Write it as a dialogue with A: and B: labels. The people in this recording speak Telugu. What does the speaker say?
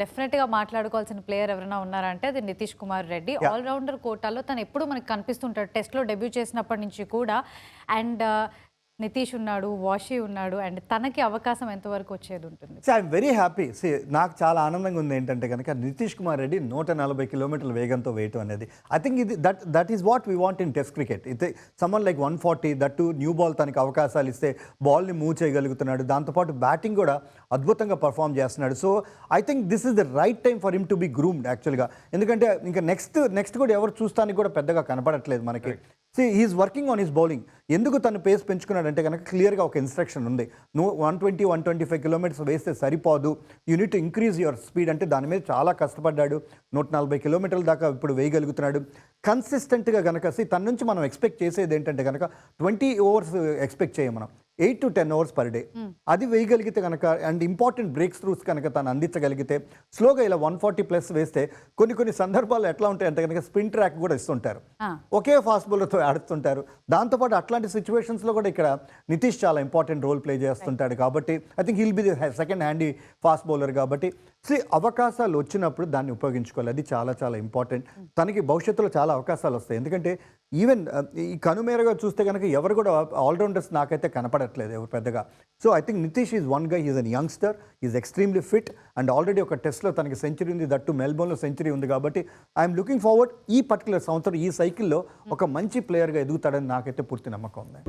A: డెఫినెట్‌గా మాట్లాడుకోవాల్సిన ప్లేయర్ ఎవరైనా ఉన్నారంటే అది నితీష్ కుమార్ రెడ్డి. ఆల్ రౌండర్ కోటాలో తను ఎప్పుడు మనకు కనిపిస్తుంటాడు. టెస్ట్‌లో డెబ్యూ చేసినప్పటి నుంచి కూడా. అండ్ నితీష్ ఉన్నాడు, వాషీ ఉన్నాడు. అండ్ తనకి అవకాశం ఎంతవరకు వచ్చేది ఉంటుంది?
B: I'm very happy. నాకు చాలా ఆనందంగా ఉంది ఏంటంటే కనుక నితీష్ కుమార్ రెడ్డి 140 కిలోమీటర్ల వేగంతో వేయటం అనేది ఐ థింక్ ఇది that is what we want in test cricket. అయితే someone like 140 that new ball తనకి అవకాశాలు ఇస్తే బాల్ని మూవ్ చేయగలుగుతున్నాడు. దాంతోపాటు బ్యాటింగ్ కూడా అద్భుతంగా పర్ఫామ్ చేస్తున్నాడు. So I think this is the right time for him to be groomed యాక్చువల్గా. ఎందుకంటే ఇంకా నెక్స్ట్ కూడా ఎవరు చూస్తానికి కూడా పెద్దగా కనపడట్లేదు మనకి. He's working on his bowling. ఎందుకు తను పేస్ పెంచుకున్నాడంటే కనుక క్లియర్గా ఒక ఇన్స్ట్రక్షన్ ఉంది. నువ్వు 120-125 కిలోమీటర్స్ వేస్తే సరిపోదు, unit to increase your speed. అంటే దాని మీద చాలా కష్టపడ్డాడు. 140 కిలోమీటర్ల దాకా ఇప్పుడు వేయగలుగుతున్నాడు. కన్సిస్టెంట్గా కనుక తన నుంచి మనం ఎక్స్పెక్ట్ చేసేది ఏంటంటే కనుక 20 ఓవర్స్ ఎక్స్పెక్ట్ చేయం మనం, 8 to 10 అవర్స్ పర్ డే. అది వేయగలిగితే కనుక అండ్ ఇంపార్టెంట్ బ్రేక్స్ త్రూస్ కనుక తను అందించగలిగితే స్లోగా ఇలా 140+ వేస్తే కొన్ని సందర్భాలు ఎట్లా ఉంటాయంటే కనుక స్పిన్ ట్రాక్ కూడా ఇస్తుంటారు, ఒకే ఫాస్ట్ బౌలర్తో ఆడుతుంటారు. దాంతోపాటు అట్లాంటి సిచ్యువేషన్స్లో కూడా ఇక్కడ నితీష్ చాలా ఇంపార్టెంట్ రోల్ ప్లే చేస్తుంటాడు. కాబట్టి I think he'll be the second handy fast bowler. కాబట్టి అవకాశాలు వచ్చినప్పుడు దాన్ని ఉపయోగించుకోవాలి. అది చాలా చాలా ఇంపార్టెంట్. తనకి భవిష్యత్తులో చాలా అవకాశాలు వస్తాయి. ఎందుకంటే ఈవెన్ ఈ కనుమేరగా చూస్తే కనుక ఎవరు కూడా ఆల్రౌండర్స్ నాకైతే కనపడట్లేదు ఎవరు పెద్దగా. So I think Nitish is one guy. Is an youngster, is extremely fit and already ఒక టెస్ట్లో తనకి సెంచరీ ఉంది, దట్టు మెల్బోర్న్లో సెంచరీ ఉంది. కాబట్టి ఐఎమ్ లుకింగ్ ఫార్వర్డ్ ఈ పర్టికులర్ సంవత్సరం ఈ సైకిల్లో ఒక మంచి ప్లేయర్గా ఎదుగుతాడని నాకైతే పూర్తి నమ్మకం ఉంది.